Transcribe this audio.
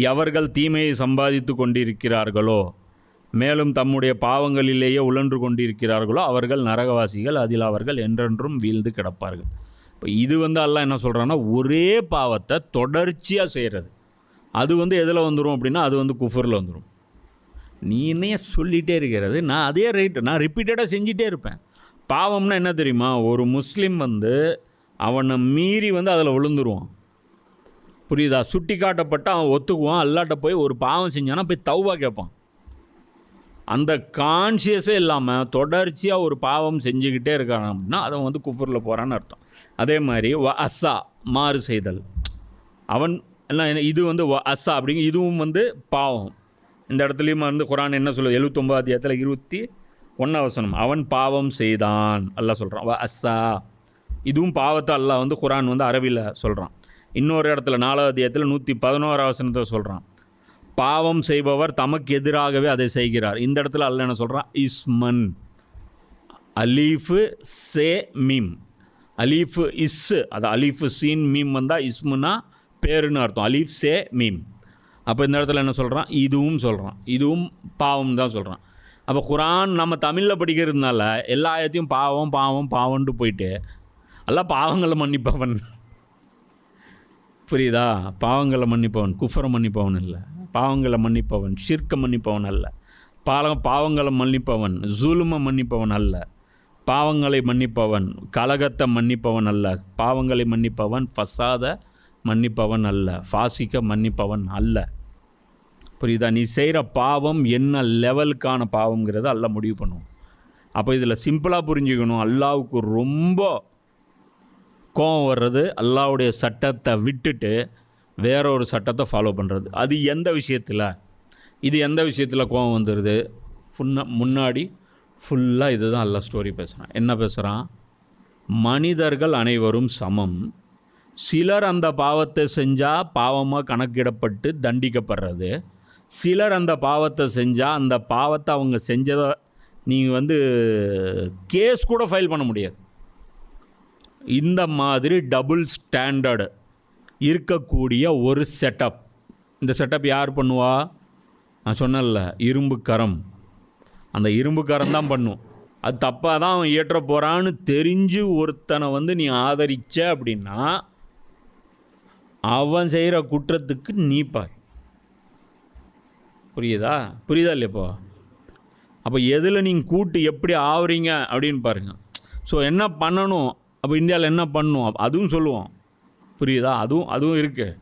எவர்கள் தீமையை சம்பாதித்து கொண்டிருக்கிறார்களோ மேலும் தம்முடைய பாவங்களிலேயே உழன்று கொண்டிருக்கிறார்களோ அவர்கள் நரகவாசிகள், அதில் அவர்கள் என்றென்றும் வீழ்ந்து கிடப்பார்கள். இப்போ இது அல்லாஹ் என்ன சொல்கிறான்னா, ஒரே பாவத்தை தொடர்ச்சியாக செய்கிறது அது எதில் வந்துடும் அப்படின்னா, அது குஃபரில் வந்துடும். நீ என்னைய சொல்லிகிட்டே இருக்கிறது, நான் அதே ரைட்டு, நான் ரிப்பீட்டடாக செஞ்சிட்டே இருப்பேன். பாவம்னா என்ன தெரியுமா, ஒரு முஸ்லீம் அவனை மீறி அதில் விழுந்துருவான். புரியுதா? சுட்டி காட்டப்பட்ட அவன் ஒத்துக்குவான். அல்லாட்ட போய் ஒரு பாவம் செஞ்சானா போய் தௌபா கேட்பான். அந்த கான்ஷியஸே இல்லாமல் தொடர்ச்சியாக ஒரு பாவம் செஞ்சுக்கிட்டே இருக்கான் அப்படின்னா அவன் குஃபரில் போகிறான்னு அர்த்தம். அதே மாதிரி அஸ்ஸா மாறு செய்தல், அவன் எல்லாம் இது அஸ்ஸா அப்படிங்க, இதுவும் பாவம். இந்த இடத்துலையும் குர்ஆன் என்ன சொல்லுது, 79 அத்தியாயத்தில் 21 வசனம், அவன் பாவம் செய்தான் அல்லாஹ் சொல்கிறான். அஸ்ஸா இதுவும் பாவத்தை அல்லாஹ் குர்ஆன் அரபியில் சொல்கிறான். இன்னொரு இடத்துல 4வது அத்தியாயத்தில் 111 வசனத்தை சொல்கிறான், பாவம் செய்பவர் தமக்கு எதிராகவே அதை செய்கிறார். இந்த இடத்துல அல்லாஹ் என்ன சொல்கிறான், இஸ்மன், அலீஃபு சே மீம், அலீஃபு இஸ்ஸு, அது அலீஃபு சீன் மீம் வந்தால் இஸ்முன்னா பேருன்னு அர்த்தம், அலீஃப் சே மீம். அப்போ இந்த இடத்துல என்ன சொல்கிறான், இதுவும் சொல்கிறான், இதுவும் பாவம் தான் சொல்கிறான். அப்போ குர்ஆன் நம்ம தமிழில் படிக்கிறதுனால எல்லா ஆயத்தையும் பாவம் பாவம் பாவம்ட்டு போயிட்டு எல்லாம் பாவங்களை மன்னிப்பவன். புரியுதா? பாவங்களை மன்னிப்பவன், குஃபரை மன்னிப்பவன் இல்லை, பாவங்களை மன்னிப்பவன், ஷிர்க்கை மன்னிப்பவன் அல்ல, பாவங்களை மன்னிப்பவன், ஜுலுமை மன்னிப்பவன் அல்ல, பாவங்களை மன்னிப்பவன், கலகத்தை மன்னிப்பவன் அல்ல, பாவங்களை மன்னிப்பவன், ஃபசாத மன்னிப்பவன் அல்ல, ஃபாசிக்க மன்னிப்பவன் அல்ல. புரியுதா? நீ செய்கிற பாவம் என்ன லெவலுக்கான பாவங்கிறத அல்லாஹ் முடிவு பண்ணுவோம். அப்போ இதில் சிம்பிளாக புரிஞ்சுக்கணும், அல்லாஹ்வுக்கு ரொம்ப கோபம் வர்றது அல்லாஹ்வுடைய சட்டத்தை விட்டுட்டு வேற ஒரு சட்டத்தை ஃபாலோ பண்ணுறது. அது எந்த விஷயத்தில், இது எந்த விஷயத்தில் கோபம் வந்துடுது? முன்னாடி ஃபுல்லாக இது தான் அல்லாஹ் ஸ்டோரி பேசுகிறான். என்ன பேசுகிறான்? மனிதர்கள் அனைவரும் சமம், சிலர் அந்த பாவத்தை செஞ்சால் பாவமாக கணக்கிடப்பட்டு தண்டிக்கப்படுறது, சிலர் அந்த பாவத்தை செஞ்சால் அந்த பாவத்தை அவங்க செஞ்சதை நீங்கள் கேஸ் கூட ஃபைல் பண்ண முடியாது. இந்த மாதிரி டபுள் ஸ்டாண்டர்டு இருக்கக்கூடிய ஒரு செட்டப். இந்த செட்டப் யார் பண்ணுவா? நான் சொன்னேன்ல, இரும்பு கரம். அந்த இரும்பு கரம் தான் பண்ணும். அது தப்பாக தான் அவன் ஏற்ற போகிறான்னு தெரிஞ்சு ஒருத்தனை நீ ஆதரிச்ச அப்படின்னா அவன் செய்கிற குற்றத்துக்கு நீ பார். புரியுதா இல்லையப்போ? அப்போ எதில் நீங்கள் கூட்டு எப்படி ஆகுறீங்க அப்படின்னு பாருங்கள். ஸோ என்ன பண்ணணும், அப்போ இந்தியாவில் என்ன பண்ணணும் அதுவும் சொல்லுவோம். புரியுதா? அதுவும் இருக்குது.